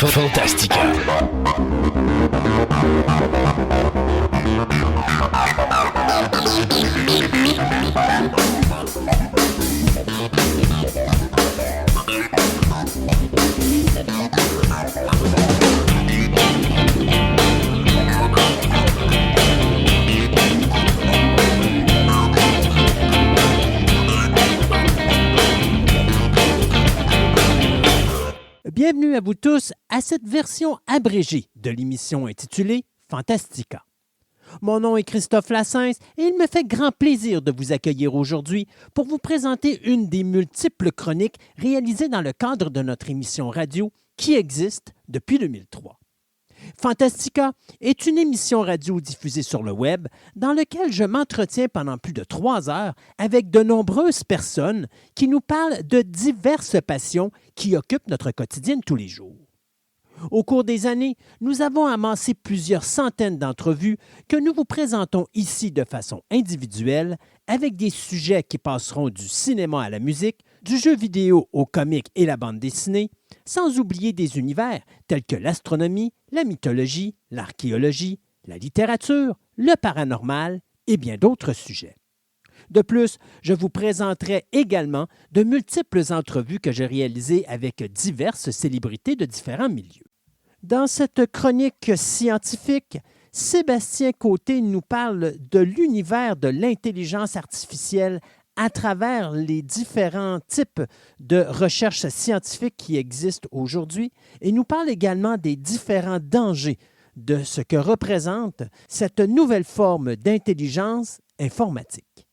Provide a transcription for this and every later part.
Fantastica. Bienvenue à vous tous à cette version abrégée de l'émission intitulée Fantastica. Mon nom est Christophe Lassens et il me fait grand plaisir de vous accueillir aujourd'hui pour vous présenter une des multiples chroniques réalisées dans le cadre de notre émission radio qui existe depuis 2003. Fantastica est une émission radio diffusée sur le web dans laquelle je m'entretiens pendant plus de 3 heures avec de nombreuses personnes qui nous parlent de diverses passions qui occupent notre quotidien de tous les jours. Au cours des années, nous avons amassé plusieurs centaines d'entrevues que nous vous présentons ici de façon individuelle avec des sujets qui passeront du cinéma à la musique, du jeu vidéo au comique et la bande dessinée, sans oublier des univers tels que l'astronomie, la mythologie, l'archéologie, la littérature, le paranormal et bien d'autres sujets. De plus, je vous présenterai également de multiples entrevues que j'ai réalisées avec diverses célébrités de différents milieux. Dans cette chronique scientifique, Sébastien Côté nous parle de l'univers de l'intelligence artificielle à travers les différents types de recherches scientifiques qui existent aujourd'hui et nous parle également des différents dangers de ce que représente cette nouvelle forme d'intelligence informatique.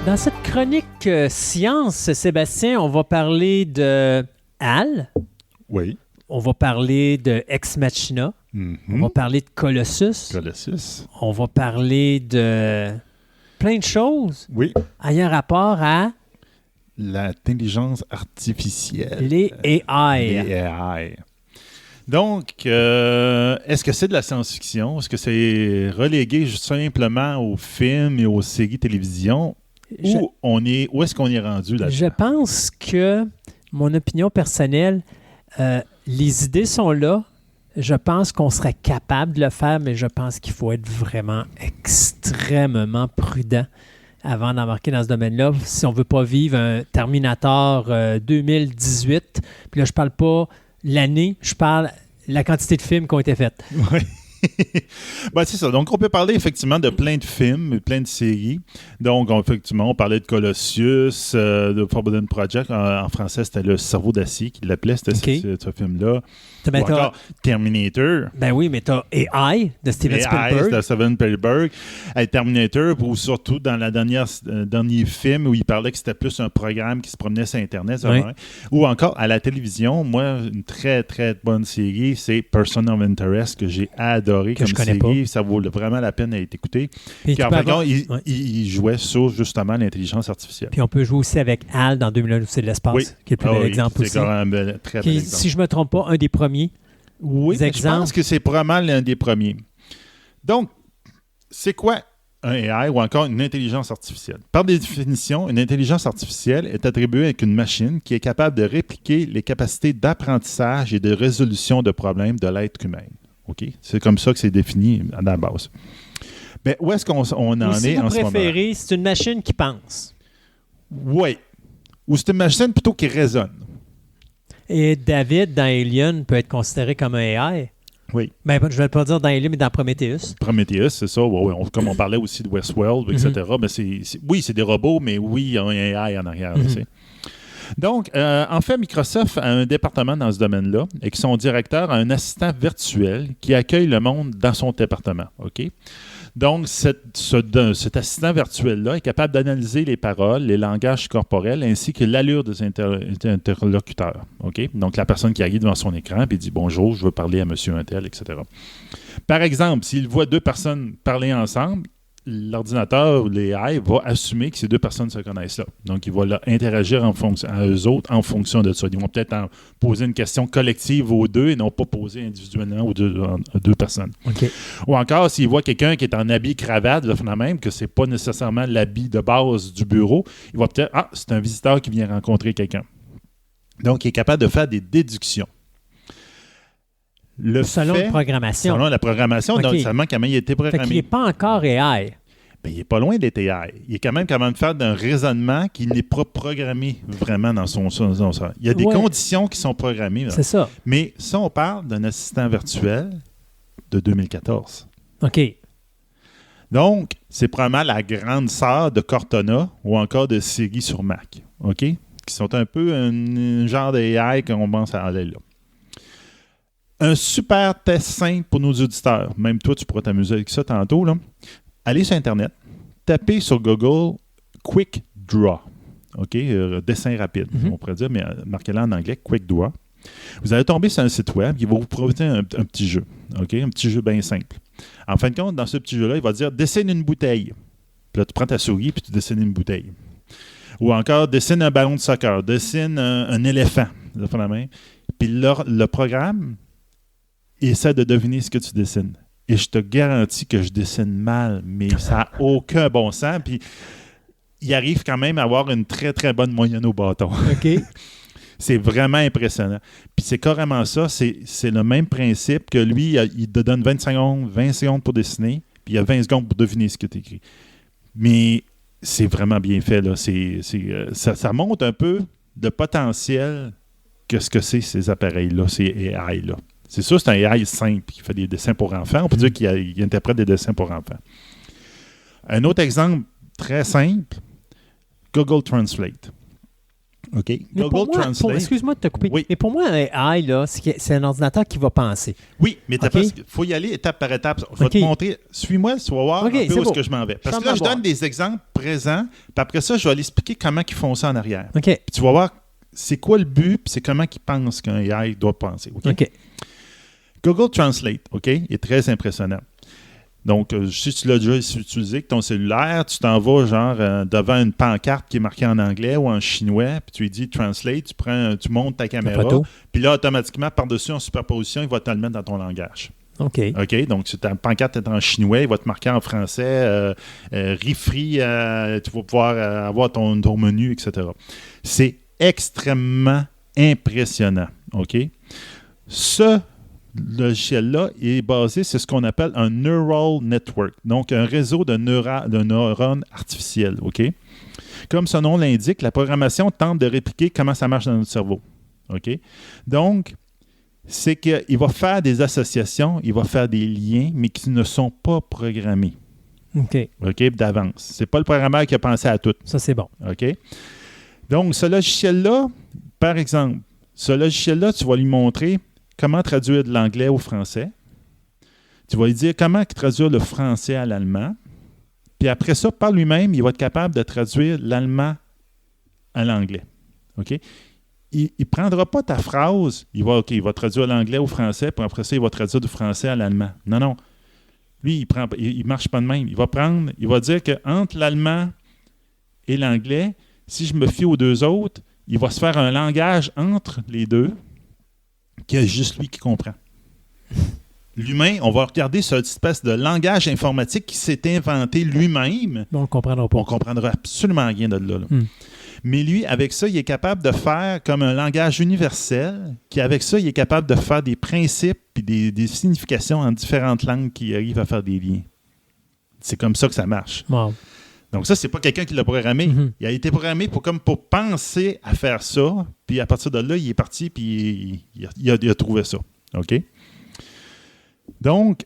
Dans cette chronique science, Sébastien, on va parler de HAL. Oui. On va parler de Ex Machina. Mm-hmm. On va parler de Colossus. On va parler de plein de choses. Oui. Ayant rapport à l'intelligence artificielle. Les AI. Les AI. Donc, est-ce que c'est de la science-fiction? Est-ce que c'est relégué juste simplement aux films et aux séries télévision? Où est-ce qu'on est rendu là-dedans? Je pense que, mon opinion personnelle, les idées sont là. Je pense qu'on serait capable de le faire, mais je pense qu'il faut être vraiment extrêmement prudent avant d'embarquer dans ce domaine-là. Si on ne veut pas vivre un Terminator 2018, puis là, je ne parle pas l'année, je parle la quantité de films qui ont été faits. Oui. Ben, c'est ça. Donc, on peut parler effectivement de plein de films, plein de séries. Donc, effectivement, on parlait de Colossus, de Forbidden Project. En français, c'était Le Cerveau d'acier qui l'appelait, ce film-là. Ou encore Terminator. Ben oui, mais t'as AI de Steven Spielberg. de Steven Spielberg. Terminator, ou surtout dans le dernier film où il parlait que c'était plus un programme qui se promenait sur Internet. Oui. Ou encore à la télévision. Moi, une très, très bonne série, c'est Person of Interest, que j'ai adoré comme série. Pas. Ça vaut vraiment la peine d'être écouté. Puis en fait, il jouait sur justement l'intelligence artificielle. Puis on peut jouer aussi avec HAL dans 2001 Odyssée de l'espace, qui est le plus bel exemple aussi. C'est quand même un très bel exemple. Si je ne me trompe pas, un des premiers. Oui, je pense que c'est probablement l'un des premiers. Donc, c'est quoi un AI ou encore une intelligence artificielle? Par définition, une intelligence artificielle est attribuée avec une machine qui est capable de répliquer les capacités d'apprentissage et de résolution de problèmes de l'être humain. OK? C'est comme ça que c'est défini à la base. Mais où est-ce qu'on en est en ce moment? Si vous préférez, c'est une machine qui pense. Oui. Ou c'est une machine plutôt qui raisonne. Et David, dans Alien, peut être considéré comme un AI. Oui. Ben, je ne vais pas dire dans Alien, mais dans Prometheus. Prometheus, c'est ça. Ouais, comme on parlait aussi de Westworld, etc. Ben c'est des robots, mais oui, il y a un AI en arrière. Donc, en fait, Microsoft a un département dans ce domaine-là et que son directeur a un assistant virtuel qui accueille le monde dans son département. OK? Donc, cet assistant virtuel-là est capable d'analyser les paroles, les langages corporels ainsi que l'allure des interlocuteurs. OK? Donc, la personne qui arrive devant son écran et dit « Bonjour, je veux parler à monsieur untel, etc. » Par exemple, s'il voit deux personnes parler ensemble, l'ordinateur ou l'AI va assumer que ces deux personnes se connaissent là. Donc, il va là, interagir à eux autres en fonction de ça. Ils vont peut-être poser une question collective aux deux et non pas poser individuellement aux deux personnes. Okay. Ou encore, s'il voit quelqu'un qui est en habit cravate, le phénomène que ce n'est pas nécessairement l'habit de base du bureau, il va peut-être « Ah, c'est un visiteur qui vient rencontrer quelqu'un. » Donc, il est capable de faire des déductions. Selon la programmation. Selon la programmation, okay. Donc seulement comment il a été programmé. Fait qu'il n'est pas encore AI. Bien, il n'est pas loin d'être AI. Il est quand même capable de faire d'un raisonnement qui n'est pas programmé vraiment dans son il y a des conditions qui sont programmées. Là. C'est ça. Mais ça, on parle d'un assistant virtuel de 2014. OK. Donc, c'est probablement la grande sœur de Cortana ou encore de Siri sur Mac. OK? Qui sont un peu un genre d'AI qu'on pense à aller là. Un super test simple pour nos auditeurs. Même toi, tu pourras t'amuser avec ça tantôt. Là. Allez sur Internet, tapez sur Google Quick Draw. OK? Dessin rapide, on pourrait dire, mais marquez-le en anglais, Quick Draw. Vous allez tomber sur un site web qui va vous proposer un petit jeu. OK? Un petit jeu bien simple. En fin de compte, dans ce petit jeu-là, il va dire dessine une bouteille. Puis là, tu prends ta souris puis tu dessines une bouteille. Ou encore, dessine un ballon de soccer, dessine un éléphant. Puis le programme essaie de deviner ce que tu dessines. Et je te garantis que je dessine mal, mais ça n'a aucun bon sens. Puis il arrive quand même à avoir une très, très bonne moyenne au bâton. OK. C'est vraiment impressionnant. Puis c'est carrément ça. C'est le même principe que lui, il te donne 20 secondes pour dessiner, puis il y a 20 secondes pour deviner ce que tu écris. Mais c'est vraiment bien fait. Là. Ça montre un peu le potentiel que ces appareils-là, ces AI-là. C'est sûr, c'est un AI simple qui fait des dessins pour enfants. On peut dire qu'il interprète des dessins pour enfants. Un autre exemple très simple, Google Translate. OK? Mais Google Translate. Excuse-moi de te couper. Oui. Mais pour moi, un AI, là, c'est un ordinateur qui va penser. Oui, mais il faut y aller étape par étape. Je vais te montrer. Suis-moi, tu vas voir un peu où est-ce que je m'en vais. Parce que là, je donne des exemples présents, puis après ça, je vais aller expliquer comment ils font ça en arrière. OK. Puis tu vas voir c'est quoi le but, puis c'est comment ils pensent qu'un AI doit penser. OK? Google Translate, OK, est très impressionnant. Donc, si tu l'as déjà utilisé avec ton cellulaire, tu t'en vas genre devant une pancarte qui est marquée en anglais ou en chinois, puis tu lui dis Translate, tu montes ta caméra, puis là, automatiquement, par-dessus, en superposition, il va te le mettre dans ton langage. OK. OK, donc si ta pancarte est en chinois, il va te marquer en français, refree, tu vas pouvoir avoir ton menu, etc. C'est extrêmement impressonnant, OK? Ce logiciel-là est basé sur ce qu'on appelle un neural network, donc un réseau de neurones artificiels. OK? Comme son nom l'indique, la programmation tente de répliquer comment ça marche dans notre cerveau. OK? Donc, c'est qu'il va faire des associations, il va faire des liens, mais qui ne sont pas programmés. OK. OK? D'avance. C'est pas le programmeur qui a pensé à tout. Ça, c'est bon. OK? Donc, ce logiciel-là, par exemple, tu vas lui montrer comment traduire de l'anglais au français. Tu vas lui dire comment traduire le français à l'allemand. Puis après ça, par lui-même, il va être capable de traduire l'allemand à l'anglais. OK? Il ne prendra pas ta phrase, il va traduire l'anglais au français, puis après ça, il va traduire du français à l'allemand. Non. Lui, il ne marche pas de même. Il va dire qu'entre l'allemand et l'anglais, si je me fie aux deux autres, il va se faire un langage entre les deux, qu'il y a juste lui qui comprend. L'humain, on va regarder cette espèce de langage informatique qui s'est inventé lui-même. On ne comprendra pas. On ne comprendra absolument rien de là. Mais lui, avec ça, il est capable de faire comme un langage universel, qui avec ça, il est capable de faire des principes et des significations en différentes langues qui arrivent à faire des liens. C'est comme ça que ça marche. Wow. Donc ça, c'est pas quelqu'un qui l'a programmé. Il a été programmé pour penser à faire ça, puis à partir de là, il est parti, puis il a trouvé ça. OK? Donc,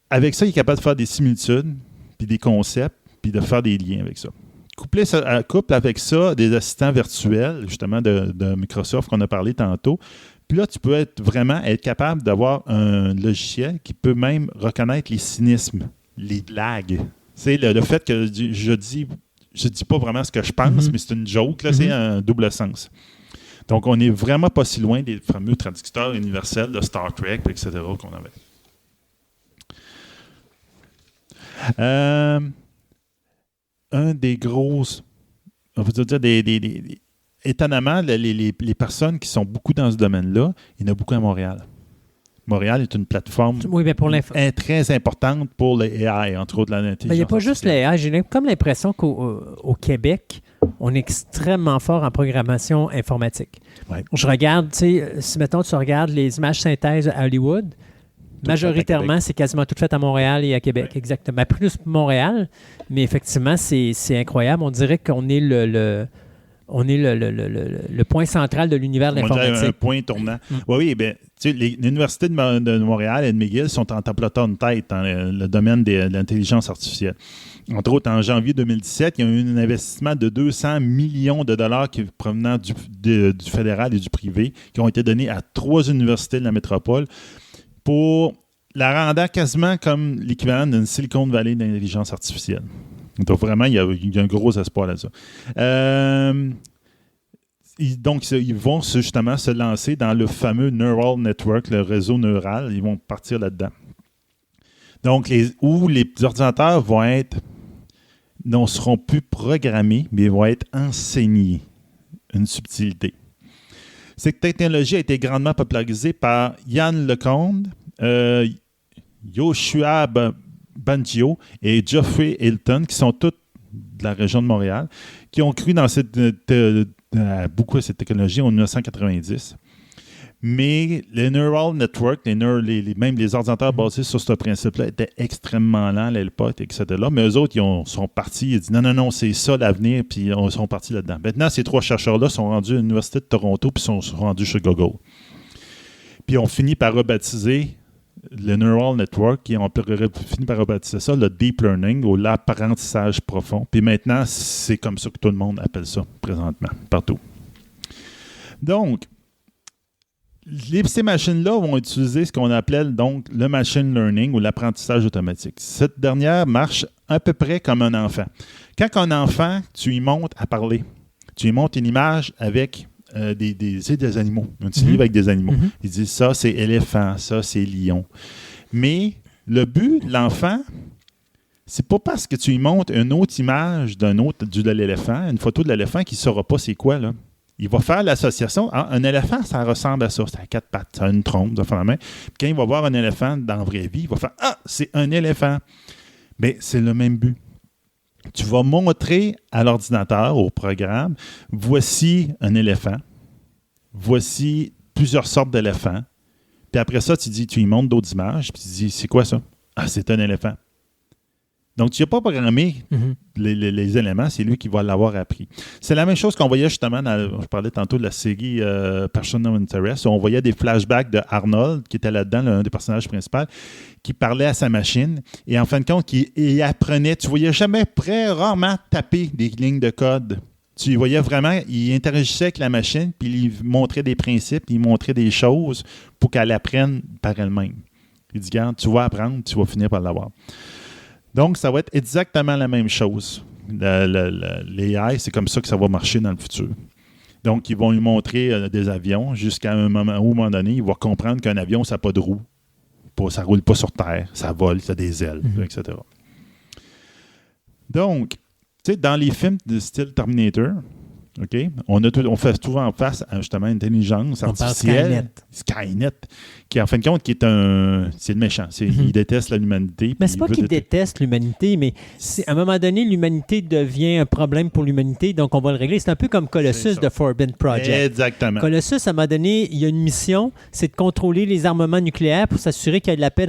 avec ça, il est capable de faire des similitudes, puis des concepts, puis de faire des liens avec ça. couple avec ça des assistants virtuels, justement, de Microsoft qu'on a parlé tantôt. Puis là, tu peux vraiment être capable d'avoir un logiciel qui peut même reconnaître les cynismes, les blagues. C'est le fait que je dis pas vraiment ce que je pense, mais c'est une joke, là, c'est un double sens. Donc, on n'est vraiment pas si loin des fameux traducteurs universels de Star Trek, etc., qu'on avait. Un des grosses... On va dire étonnamment, les personnes qui sont beaucoup dans ce domaine-là, il y en a beaucoup à Montréal. Montréal est une plateforme très importante pour les AI, entre autres l'intelligence. Il n'y a pas juste les AI. J'ai comme l'impression qu'au Québec, on est extrêmement fort en programmation informatique. Ouais. Je regarde, si mettons tu regardes les images synthèses à Hollywood, majoritairement, c'est quasiment tout fait à Montréal et à Québec, ouais. Exactement. Plus Montréal, mais effectivement, c'est incroyable. On dirait qu'on est le point central de l'univers de l'informatique. On dirait un point tournant. Oui, bien, tu sais, les universités de Montréal et de McGill sont en tableton de tête dans le domaine de l'intelligence artificielle. Entre autres, en janvier 2017, il y a eu un investissement de 200 millions de dollars provenant du fédéral et du privé qui ont été donnés à 3 universités de la métropole pour la rendant quasiment comme l'équivalent d'une Silicon Valley d'intelligence artificielle. Donc, vraiment, il y a un gros espoir là-dessus. Donc, ils vont justement se lancer dans le fameux Neural Network, le réseau neural. Ils vont partir là-dedans. Donc, où les ordinateurs ne seront plus programmés, mais vont être enseignés. Une subtilité. Cette technologie a été grandement popularisée par Yann LeConte, Yoshua Bengio et Geoffrey Hilton, qui sont tous de la région de Montréal, qui ont cru dans beaucoup à cette technologie en 1990. Mais les neural networks, même les ordinateurs basés sur ce principe-là, étaient extrêmement lents à l'époque, etc. Mais eux autres, ils sont partis, ils ont dit non, c'est ça l'avenir, puis ils sont partis là-dedans. Maintenant, ces 3 chercheurs-là sont rendus à l'Université de Toronto, puis sont rendus chez Google. Puis on finit par rebaptiser le Neural Network, et on finit par rebaptiser ça le Deep Learning ou l'apprentissage profond. Puis maintenant, c'est comme ça que tout le monde appelle ça présentement, partout. Donc, ces machines-là vont utiliser ce qu'on appelait donc le machine learning ou l'apprentissage automatique. Cette dernière marche à peu près comme un enfant. Quand un enfant, tu lui montres à parler, tu lui montres une image avec des animaux, un petit livre avec des animaux. Il dit ça, c'est éléphant, ça, c'est lion. Mais le but de l'enfant, c'est pas parce que tu lui montres une autre image de l'éléphant, une photo de l'éléphant, qu'il ne saura pas c'est quoi, là. Il va faire l'association. Un éléphant, ça ressemble à ça. C'est à 4 pattes, ça a une trompe, de faire la main. Puis quand il va voir un éléphant dans la vraie vie, il va faire « Ah, c'est un éléphant ». Mais c'est le même but. Tu vas montrer à l'ordinateur, au programme, voici un éléphant, voici plusieurs sortes d'éléphants. Puis après ça, tu lui montres d'autres images, puis tu dis « C'est quoi ça? » « Ah, c'est un éléphant. » Donc, tu n'as pas programmé les éléments, c'est lui qui va l'avoir appris. C'est la même chose qu'on voyait justement, je parlais tantôt de la série Person of Interest, où on voyait des flashbacks de Arnold, qui était là-dedans, l'un des personnages principaux, qui parlait à sa machine. Et en fin de compte, il apprenait. Tu ne voyais jamais rarement taper des lignes de code. Tu voyais vraiment, il interagissait avec la machine, puis il montrait des principes, il montrait des choses pour qu'elle apprenne par elle-même. Il dit, regarde, tu vas apprendre, tu vas finir par l'avoir. Donc, ça va être exactement la même chose. L'AI, c'est comme ça que ça va marcher dans le futur. Donc, ils vont lui montrer des avions jusqu'à un moment donné, il va comprendre qu'un avion, ça n'a pas de roue. Ça ne roule pas sur terre, ça vole, ça a des ailes, etc. Donc, tu sais, dans les films de style Terminator, OK, on fait souvent face à justement l'intelligence artificielle. Skynet, qui en fin de compte, c'est le méchant. Il déteste l'humanité. Mais c'est pas qu'il déteste l'humanité, mais à un moment donné, l'humanité devient un problème pour l'humanité, donc on va le régler. C'est un peu comme Colossus de Forbidden Project. Exactement. Colossus, à un moment donné, il y a une mission, c'est de contrôler les armements nucléaires pour s'assurer qu'il y a de la paix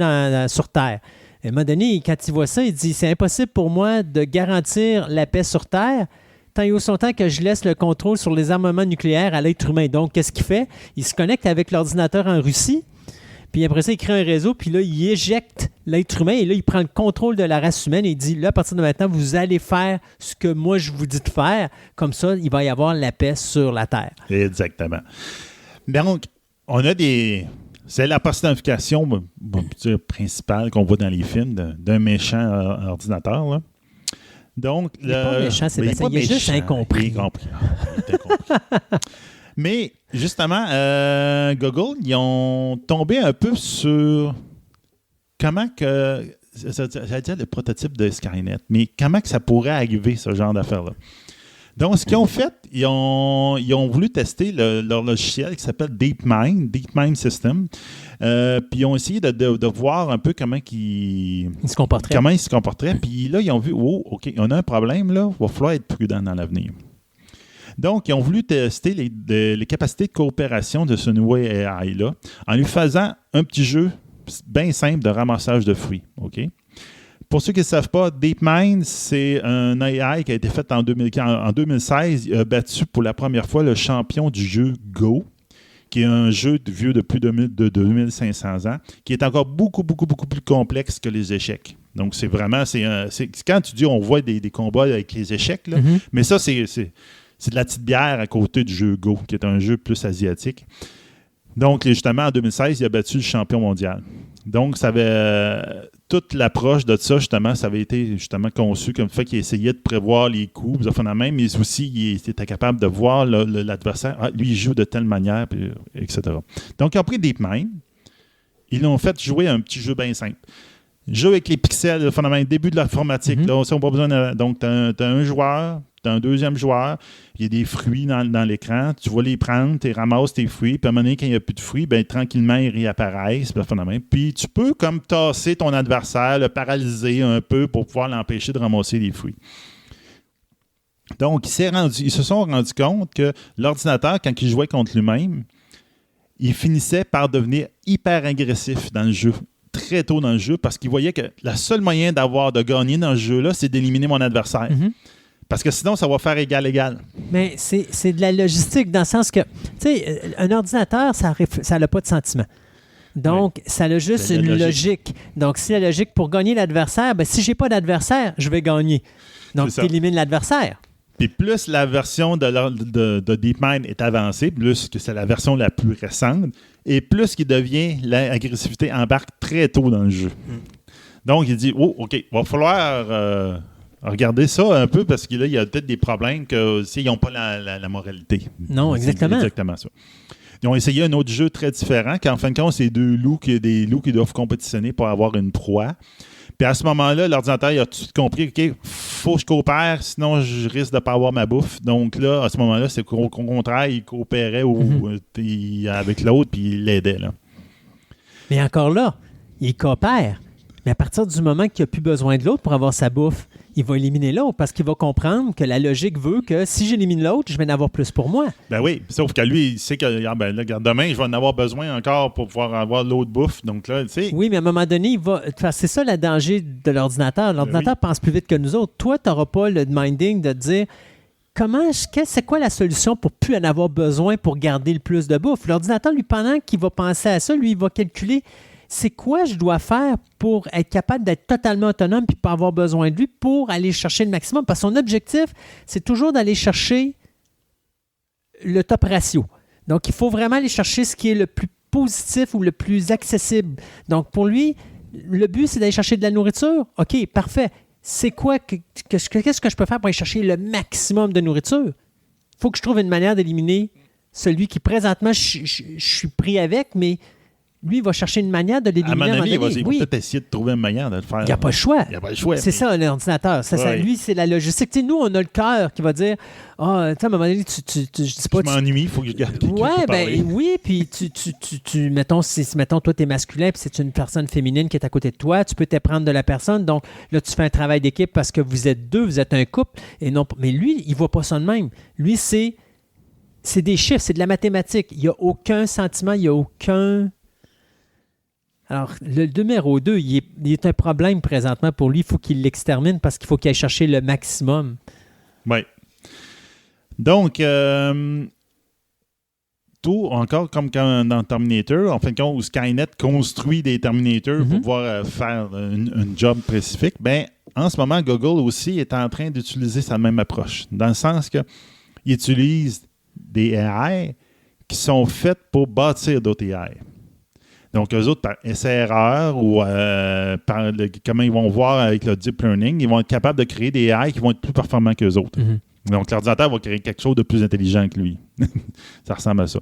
sur Terre. À un moment donné, quand il voit ça, il dit « C'est impossible pour moi de garantir la paix sur Terre » tant et aussi longtemps que je laisse le contrôle sur les armements nucléaires à l'être humain. Donc, qu'est-ce qu'il fait? Il se connecte avec l'ordinateur en Russie, puis après ça, il crée un réseau, puis là, il éjecte l'être humain, et là, il prend le contrôle de la race humaine, et il dit, là, à partir de maintenant, vous allez faire ce que moi, je vous dis de faire. Comme ça, il va y avoir la paix sur la Terre. Exactement. Donc, on a des... C'est la personnification principale qu'on voit dans les films d'un méchant ordinateur, là. Donc, il n'est pas méchant, Sébastien. Il est juste incompris. Il est incompris. Mais, justement, Google, ils ont tombé un peu sur comment que... J'allais dire le prototype de Skynet, mais comment que ça pourrait arriver, ce genre d'affaires-là. Donc, ce qu'ils ont fait, ils ont voulu tester leur logiciel qui s'appelle DeepMind System. Puis ils ont essayé de voir un peu comment ils se comporteraient. Puis là, ils ont vu, oh, OK, on a un problème, là, il va falloir être prudent dans l'avenir. Donc, ils ont voulu tester les capacités de coopération de ce nouveau AI-là en lui faisant un petit jeu bien simple de ramassage de fruits. OK? Pour ceux qui ne savent pas, DeepMind, c'est un AI qui a été fait en 2016. Il a battu pour la première fois le champion du jeu Go, qui est un jeu vieux de plus de 2500 ans, qui est encore beaucoup, beaucoup, beaucoup plus complexe que les échecs. Donc, c'est vraiment... quand tu dis on voit des combats avec les échecs, là, mais ça, c'est de la petite bière à côté du jeu Go, qui est un jeu plus asiatique. Donc, justement, en 2016, il a battu le champion mondial. Donc, ça avait toute l'approche de ça, justement, ça avait été justement conçu comme le fait qu'il essayait de prévoir les coups, mais aussi, il était capable de voir l'adversaire. Ah, lui, il joue de telle manière, puis, etc. Donc, ils ont pris DeepMind. Ils l'ont fait jouer un petit jeu bien simple. Jeu avec les pixels, le phénomène, début de l'informatique. Là, on n'a pas besoin donc, tu as un joueur, tu as un deuxième joueur, il y a des fruits dans l'écran, tu vas les prendre, tu ramasses tes fruits, puis à un moment donné, quand il n'y a plus de fruits, ben, tranquillement, ils réapparaissent. Puis tu peux comme tasser ton adversaire, le paralyser un peu pour pouvoir l'empêcher de ramasser les fruits. Donc, ils se sont rendus compte que l'ordinateur, quand il jouait contre lui-même, il finissait par devenir hyper agressif dans le jeu. Très tôt dans le jeu, parce qu'il voyait que le seul moyen de gagner dans ce jeu-là, c'est d'éliminer mon adversaire. Parce que sinon, ça va faire égal-égal. Mais c'est de la logistique, dans le sens que, tu sais, un ordinateur, ça n'a pas de sentiment. Donc, ça a juste une logique. Donc, si la logique, pour gagner l'adversaire, ben, si je n'ai pas d'adversaire, je vais gagner. Donc, tu élimines l'adversaire. Puis plus la version de DeepMind est avancée, plus que c'est la version la plus récente, et plus qu'il devient, l'agressivité embarque très tôt dans le jeu. Donc, il dit, oh, OK, il va falloir regarder ça un peu, parce qu'il y a peut-être des problèmes s'ils n'ont pas la moralité. Non, exactement. C'est exactement ça. Ils ont essayé un autre jeu très différent, qu'en fin de compte, c'est des loups qui doivent compétitionner pour avoir une proie. Puis à ce moment-là, l'ordinateur il a tout de suite compris, OK, faut que je coopère, sinon je risque de ne pas avoir ma bouffe. Donc là, à ce moment-là, c'est qu'au contraire, il coopérait avec l'autre, puis il l'aidait. Là. Mais encore là, il coopère. Mais à partir du moment qu'il n'a plus besoin de l'autre pour avoir sa bouffe, il va éliminer l'autre parce qu'il va comprendre que la logique veut que si j'élimine l'autre, je vais en avoir plus pour moi. Ben oui, sauf que lui, il sait que demain, je vais en avoir besoin encore pour pouvoir avoir l'autre bouffe. Donc là, tu sais. Oui, mais à un moment donné, c'est ça le danger de l'ordinateur. L'ordinateur pense plus vite que nous autres. Toi, tu n'auras pas le minding de te dire c'est quoi la solution pour plus en avoir besoin pour garder le plus de bouffe. L'ordinateur, lui, pendant qu'il va penser à ça, lui, il va calculer c'est quoi je dois faire pour être capable d'être totalement autonome et pas avoir besoin de lui pour aller chercher le maximum. Parce que son objectif, c'est toujours d'aller chercher le top ratio. Donc, il faut vraiment aller chercher ce qui est le plus positif ou le plus accessible. Donc, pour lui, le but, c'est d'aller chercher de la nourriture. OK, parfait. C'est quoi? Qu'est-ce que je peux faire pour aller chercher le maximum de nourriture? Il faut que je trouve une manière d'éliminer celui qui, présentement, je suis pris avec, mais lui, il va chercher une manière de l'éliminer. À mon avis, il va peut-être essayer de trouver une manière de le faire. Il n'y a pas le choix. C'est ça, l'ordinateur. Lui, c'est la logistique. T'sais, nous, on a le cœur qui va dire à un moment donné, je dis pas. Je m'ennuie, il faut que je garde quelqu'un. Oui, puis mettons, toi, tu es masculin, puis c'est une personne féminine qui est à côté de toi, tu peux t'apprendre de la personne. Donc, là, tu fais un travail d'équipe parce que vous êtes deux, vous êtes un couple. Et non, mais lui, il ne voit pas ça de même. Lui, c'est des chiffres, c'est de la mathématique. Il n'y a aucun sentiment, il n'y a aucun. Alors, le numéro 2, il est un problème présentement pour lui. Il faut qu'il l'extermine parce qu'il faut qu'il aille chercher le maximum. Oui. Donc, tout, encore comme dans Terminator, en fin de compte, où Skynet construit des Terminators pour pouvoir faire un job spécifique, ben, en ce moment, Google aussi est en train d'utiliser sa même approche, dans le sens qu'il utilise des AI qui sont faites pour bâtir d'autres AI. Donc, eux autres, par essai-erreur ou comment ils vont voir avec le deep learning, ils vont être capables de créer des AI qui vont être plus performants qu'eux autres. Donc, l'ordinateur va créer quelque chose de plus intelligent que lui. Ça ressemble à ça.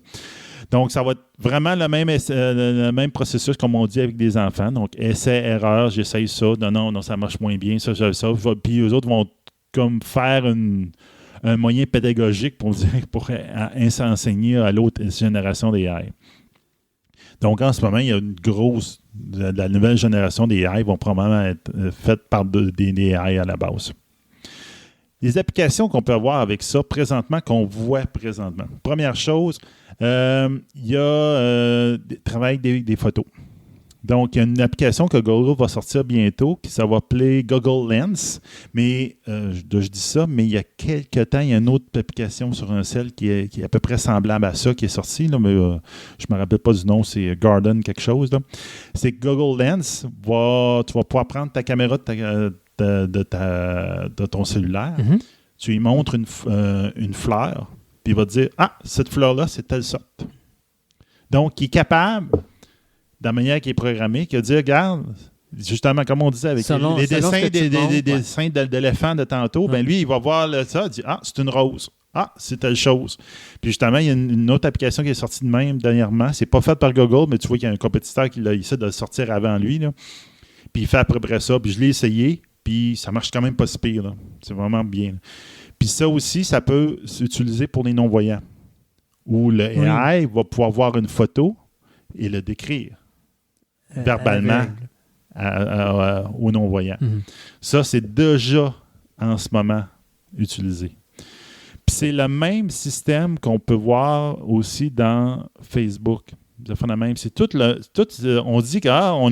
Donc, ça va être vraiment le même processus, comme on dit avec des enfants. Donc, essai-erreur, j'essaye ça. Non, ça marche moins bien. Ça. Puis, eux autres vont comme faire un moyen pédagogique pour enseigner à l'autre génération des AI. Donc, en ce moment, il y a une grosse... La nouvelle génération des AI vont probablement être faites par des AI à la base. Les applications qu'on peut avoir avec ça présentement, qu'on voit présentement. Première chose, il y a le travail des photos. Donc, il y a une application que Google va sortir bientôt qui ça va appeler Google Lens. Mais, je dis ça, mais il y a quelques temps, il y a une autre application sur un cell qui est à peu près semblable à ça qui est sortie, là, mais je ne me rappelle pas du nom, c'est Garden quelque chose. Là. C'est que Google Lens, tu vas pouvoir prendre ta caméra de ton cellulaire, tu lui montres une fleur, puis il va te dire « Ah, cette fleur-là, c'est telle sorte. » Donc, il est capable, de la manière qui est programmée, qu'il a dit « Regarde, justement, comme on disait avec les dessins d'éléphants de tantôt, ben lui, il va voir ça, il dit « Ah, c'est une rose. Ah, c'est telle chose. » Puis justement, il y a une autre application qui est sortie de même dernièrement. C'est pas fait par Google, mais tu vois qu'il y a un compétiteur qui essaie de le sortir avant lui. Là. Puis il fait à peu près ça. Puis je l'ai essayé. Puis ça marche quand même pas si pire. Là. C'est vraiment bien. Puis ça aussi, ça peut s'utiliser pour les non-voyants. Où le AI va pouvoir voir une photo et le décrire verbalement aux non-voyants. Ça, c'est déjà en ce moment utilisé. Puis c'est le même système qu'on peut voir aussi dans Facebook. C'est on dit qu'on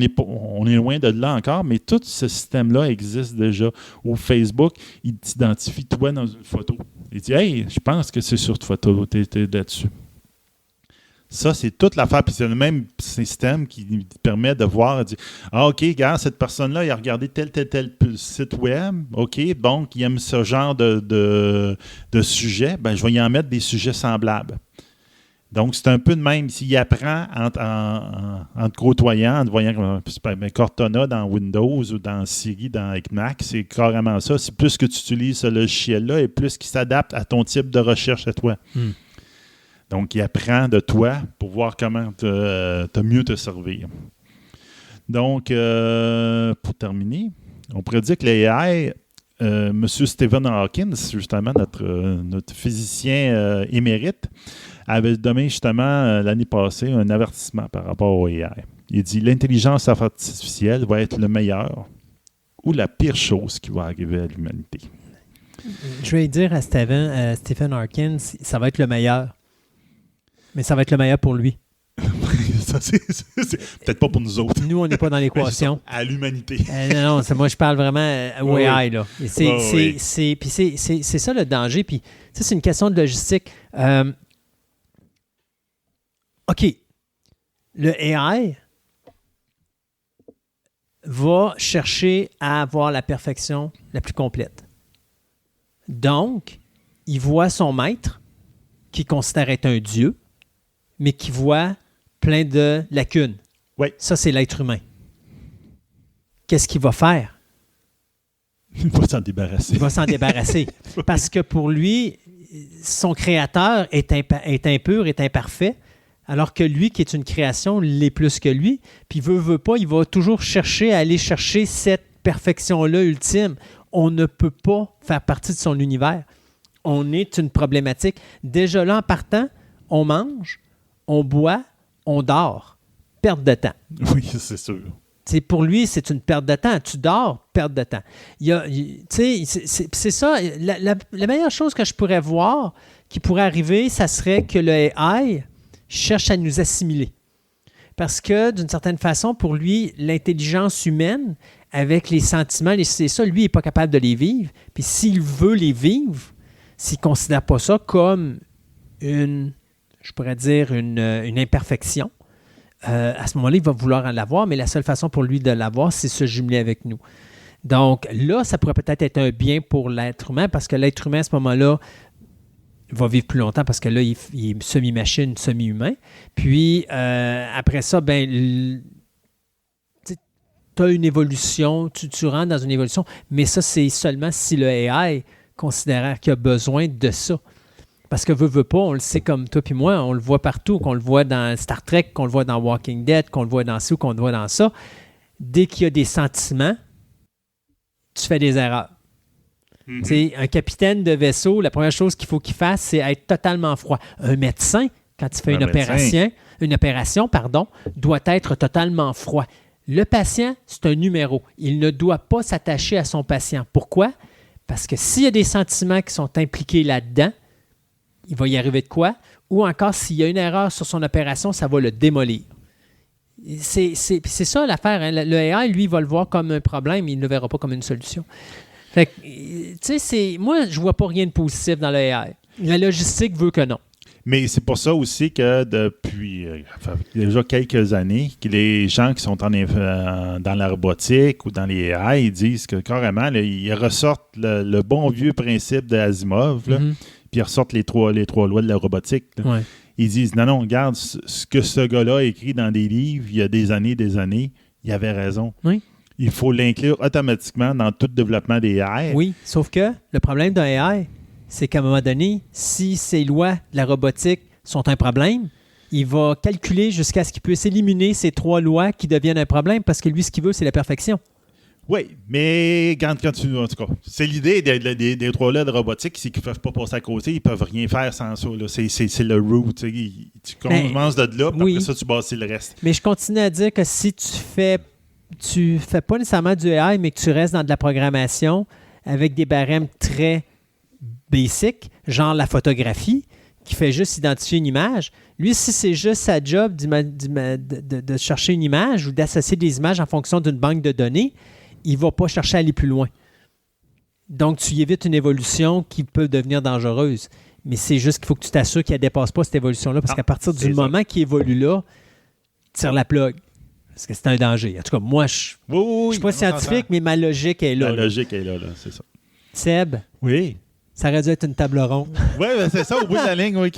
est loin de là encore, mais tout ce système-là existe déjà. Où Facebook, il t'identifie toi dans une photo. Il dit « Hey, je pense que c'est sur ta photo, tu es là-dessus. » Ça, c'est toute l'affaire. Puis c'est le même système qui permet de voir, dire « Ah, OK, regarde, cette personne-là, il a regardé tel site web. OK, donc il aime ce genre de sujet. Ben, je vais y en mettre des sujets semblables. » Donc, c'est un peu de même. S'il apprend en te côtoyant, en te voyant Cortana dans Windows ou dans Siri dans Mac, c'est carrément ça. C'est plus que tu utilises ce logiciel-là et plus qu'il s'adapte à ton type de recherche à toi. Donc, il apprend de toi pour voir comment mieux te servir. Donc, pour terminer, on pourrait dire que l'AI, M. Stephen Hawking, justement notre physicien émérite, avait donné justement l'année passée un avertissement par rapport au AI. Il dit « L'intelligence artificielle va être le meilleur ou la pire chose qui va arriver à l'humanité. » Je vais dire à Stephen Hawking, ça va être le meilleur. Mais ça va être le meilleur pour lui. Ça, c'est peut-être pas pour nous autres. Nous, on n'est pas dans l'équation. À l'humanité. Non, moi, je parle vraiment au AI. Là. C'est ça le danger. Puis, c'est une question de logistique. OK. Le AI va chercher à avoir la perfection la plus complète. Donc, il voit son maître, qui considère être un dieu, mais qui voit plein de lacunes. Oui. Ça, c'est l'être humain. Qu'est-ce qu'il va faire? Il va s'en débarrasser. Il va s'en débarrasser. Parce que pour lui, son créateur est impur, est imparfait, alors que lui, qui est une création, l'est plus que lui. Puis veut pas, il va toujours aller chercher cette perfection-là ultime. On ne peut pas faire partie de son univers. On est une problématique. Déjà là, en partant, on mange, on boit, on dort. Perte de temps. Oui, c'est sûr. Pour lui, c'est une perte de temps. Tu dors, perte de temps. C'est ça. La meilleure chose que je pourrais voir qui pourrait arriver, ça serait que le AI cherche à nous assimiler. Parce que, d'une certaine façon, pour lui, l'intelligence humaine, avec les sentiments, c'est ça, lui, il n'est pas capable de les vivre. Puis s'il veut les vivre, s'il ne considère pas ça comme une je pourrais dire, une imperfection, à ce moment-là, il va vouloir en l'avoir, mais la seule façon pour lui de l'avoir, c'est se jumeler avec nous. Donc là, ça pourrait peut-être être un bien pour l'être humain, parce que l'être humain, à ce moment-là, va vivre plus longtemps, parce que là, il est semi-machine, semi-humain. Puis, après ça, tu as une évolution, tu rentres dans une évolution, mais ça, c'est seulement si le AI considère qu'il a besoin de ça. Parce que veut pas, on le sait comme toi puis moi, on le voit partout, qu'on le voit dans Star Trek, qu'on le voit dans Walking Dead, qu'on le voit dans ci ou qu'on le voit dans ça. Dès qu'il y a des sentiments, tu fais des erreurs. Mm-hmm. Un capitaine de vaisseau, la première chose qu'il faut qu'il fasse, c'est être totalement froid. Un médecin, quand il fait une opération, doit être totalement froid. Le patient, c'est un numéro. Il ne doit pas s'attacher à son patient. Pourquoi? Parce que s'il y a des sentiments qui sont impliqués là-dedans, il va y arriver de quoi? Ou encore, s'il y a une erreur sur son opération, ça va le démolir. C'est ça l'affaire. Hein? Le AI, lui, il va le voir comme un problème, il ne le verra pas comme une solution. Fait que, moi, je ne vois pas rien de positif dans le AI. La logistique veut que non. Mais c'est pour ça aussi que depuis déjà quelques années, que les gens qui sont dans la robotique ou dans les AI, ils disent que carrément, là, ils ressortent le bon vieux principe d'Asimov, là, puis ils ressortent les trois lois de la robotique. Ouais. Ils disent, non, regarde, ce que ce gars-là a écrit dans des livres il y a des années, il avait raison. Oui. Il faut l'inclure automatiquement dans tout développement des AI. Oui, sauf que le problème d'un AI, c'est qu'à un moment donné, si ces lois de la robotique sont un problème, il va calculer jusqu'à ce qu'il puisse éliminer ces 3 lois qui deviennent un problème parce que lui, ce qu'il veut, c'est la perfection. Oui, mais quand tu... En tout cas, c'est l'idée des 3 lois de robotique, c'est qu'ils ne peuvent pas passer à côté, ils ne peuvent rien faire sans ça. Là. C'est le root. Tu commences de là, puis après ça, tu bâtis le reste. Mais je continue à dire que si tu fais pas nécessairement du AI, mais que tu restes dans de la programmation avec des barèmes très basic, genre la photographie, qui fait juste identifier une image. Lui, si c'est juste sa job de chercher une image ou d'associer des images en fonction d'une banque de données, il ne va pas chercher à aller plus loin. Donc, tu y évites une évolution qui peut devenir dangereuse. Mais c'est juste qu'il faut que tu t'assures qu'il ne dépasse pas cette évolution-là, parce qu'à partir du moment qu'il évolue là, tire la plug. Parce que c'est un danger. En tout cas, moi, je ne suis pas scientifique, mais ma logique est là. La logique est là, c'est ça. Seb? Oui? Ça aurait dû être une table ronde. Oui, ben c'est ça, au bout de la ligne, oui.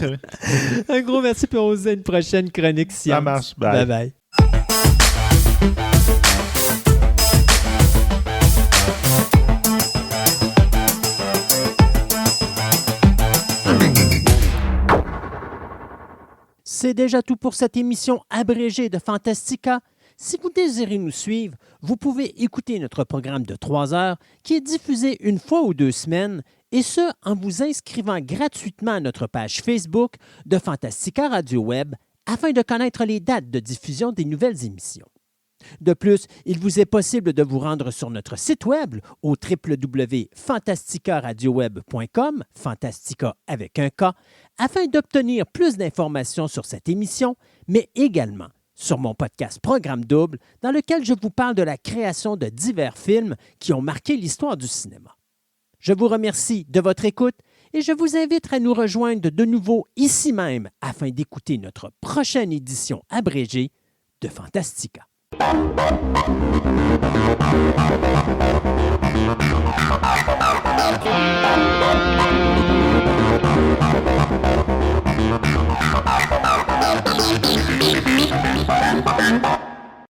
Un gros merci, puis on se dit à une prochaine chronique science. Ça marche. Bye. Bye. C'est déjà tout pour cette émission abrégée de Fantastica. Si vous désirez nous suivre, vous pouvez écouter notre programme de 3 heures qui est diffusé une fois ou 2 semaines, et ce, en vous inscrivant gratuitement à notre page Facebook de Fantastica Radio Web afin de connaître les dates de diffusion des nouvelles émissions. De plus, il vous est possible de vous rendre sur notre site web au www.fantasticaradioweb.com, Fantastica avec un K, afin d'obtenir plus d'informations sur cette émission, mais également sur mon podcast Programme Double, dans lequel je vous parle de la création de divers films qui ont marqué l'histoire du cinéma. Je vous remercie de votre écoute et je vous invite à nous rejoindre de nouveau ici même afin d'écouter notre prochaine édition abrégée de Fantastica.